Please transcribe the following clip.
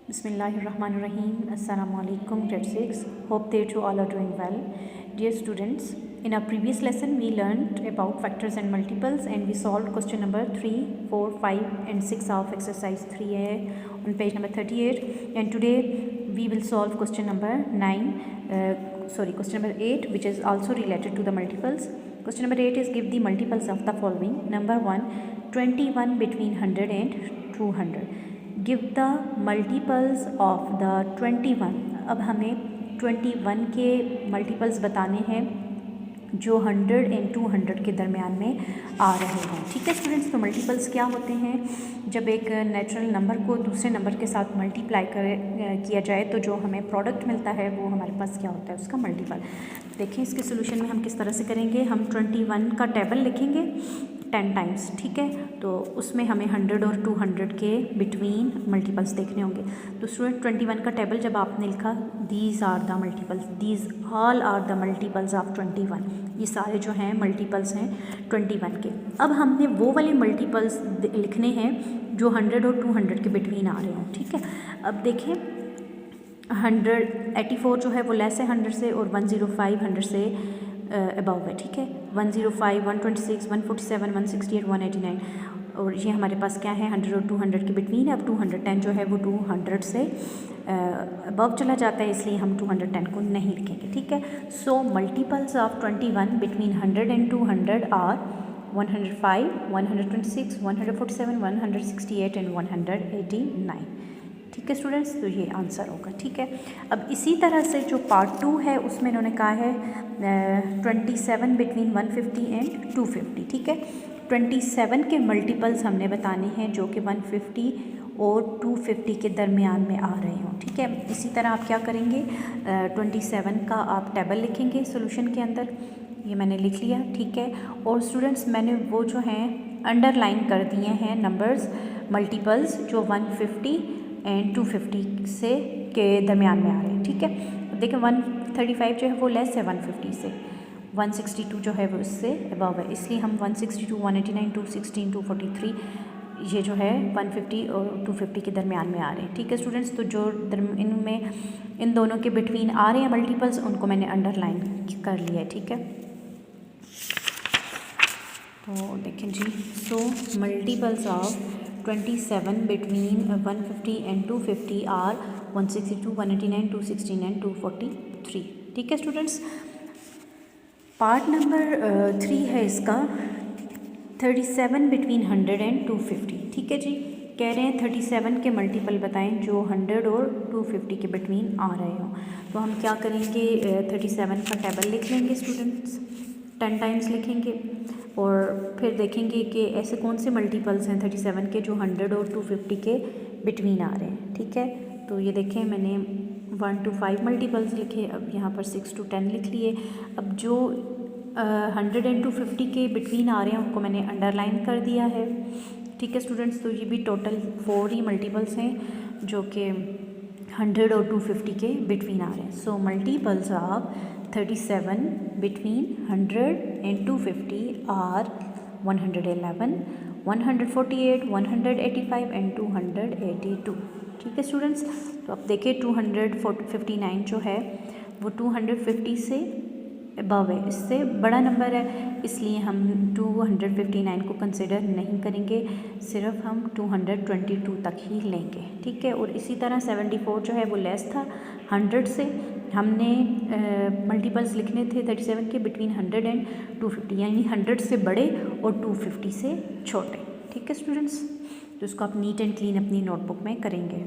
Bismillahirrahmanirrahim. Assalamu alaikum, grade 6. Hope that you all are doing well. Dear students, in our previous lesson we learned about factors and multiples and we solved question number 3, 4, 5 and 6 of exercise 3A on page number 38, and today we will solve question number 8, which is also related to the multiples. Question number 8 is give the multiples of the following. Number 1, 21 between 100 and 200. Give the multiples of the 21. अब हमें 21 के multiples बताने हैं जो 100 and 200 के दरमियान में आ रहे हैं. ठीक है स्टूडेंट्स, तो मल्टीपल्स क्या होते हैं? जब एक नेचुरल नंबर को दूसरे नंबर के साथ मल्टीप्लाई किया जाए तो जो हमें प्रोडक्ट मिलता है वो हमारे पास क्या होता है, उसका मल्टीपल. देखें इसके सोल्यूशन में हम किस तरह से करेंगे. हम 21 का टेबल लिखेंगे 10 टाइम्स. ठीक है, तो उसमें हमें 100 और 200 के बिटवीन मल्टीपल्स देखने होंगे. तो स्टूडेंट 21 का टेबल जब आपने लिखा, these are the multiples, these all are the multiples of 21. ये सारे जो हैं मल्टीपल्स हैं 21 के. अब हमने वो वाले मल्टीपल्स लिखने हैं जो 100 और 200 के बिटवीन आ रहे हों. ठीक है, अब देखें 184 जो है वो लेस है 100 से, और 105 100 से अबव है. ठीक है, 105 126 147 168 189, और ये हमारे पास क्या है 100 और 200 के बिटवीन है. अब 210 जो है वो 200 से अबव चला जाता है, इसलिए हम 210 को नहीं लिखेंगे. ठीक है, so multiples of 21 between 100 and 200 are 105 126 147 168 and 189. ठीक है स्टूडेंट्स, तो ये आंसर होगा. ठीक है, अब इसी तरह से जो पार्ट 2 है उसमें इन्होंने कहा है 27 बिटवीन 150 एंड 250. ठीक है, 27 के मल्टीपल्स हमने बताने हैं जो कि 150 और 250 के दरमियान में आ रहे हों. ठीक है, इसी तरह आप क्या करेंगे, 27 का आप टेबल लिखेंगे सोल्यूशन के अंदर. ये मैंने लिख लिया. ठीक है, और स्टूडेंट्स मैंने वो जो हैं अंडरलाइन कर दिए हैं नंबर्स मल्टीपल्स जो 150 एंड 250 से के दरमियान में आ रहे हैं. ठीक है, देखिए 135 जो है वो लेस है 150 से, 162 जो है वो इससे अबव है, इसलिए हम 162 189 216 243 ये जो है 150 और 250 के दरमियान में आ रहे हैं. ठीक है स्टूडेंट्स, तो जो इनमें इन दोनों के बिटवीन आ रहे हैं मल्टीपल्स उनको मैंने अंडरलाइन कर लिया है. ठीक है, तो देखें जी, सो multiples of 27 between 150 and 250 are 162 189 216 and 243. ठीक है स्टूडेंट्स, पार्ट नंबर 3 है इसका 37 between 100 and 250. ठीक है जी, कह रहे हैं 37 के मल्टीपल बताएं जो 100 और 250 के बिटवीन आ रहे हों. तो हम क्या करेंगे, 37 का टेबल लिख लेंगे स्टूडेंट्स, 10 टाइम्स लिखेंगे, और फिर देखेंगे कि ऐसे कौन से मल्टीपल्स हैं 37 के जो 100 और 250 के बिटवीन आ रहे हैं. ठीक है, तो ये देखें मैंने 1 to 5 मल्टीपल्स लिखे. अब यहाँ पर 6 to 10 लिख लिए. अब जो 100 एंड 250 के बिटवीन आ रहे हैं उनको मैंने अंडरलाइन कर दिया है. ठीक है स्टूडेंट्स, तो ये भी टोटल 4 ही मल्टीपल्स हैं जो कि 100 और 250 के बिटवीन आ रहे हैं. सो multiples of 37 between 100 and 250 are 111 148 185 and 282. ठीक है स्टूडेंट्स, तो अब देखिए 259 जो है वो 250 से अबव है, इससे बड़ा नंबर है, इसलिए हम 259 को कंसिडर नहीं करेंगे, सिर्फ हम 222 तक ही लेंगे. ठीक है, और इसी तरह 74 जो है वो लेस था 100 से. हमने मल्टीपल्स लिखने थे 37 के बिटवीन 100 एंड 250, यानी 100 से बड़े और 250 से छोटे. ठीक है स्टूडेंट्स, तो इसको आप नीट एंड क्लीन अपनी नोटबुक में करेंगे.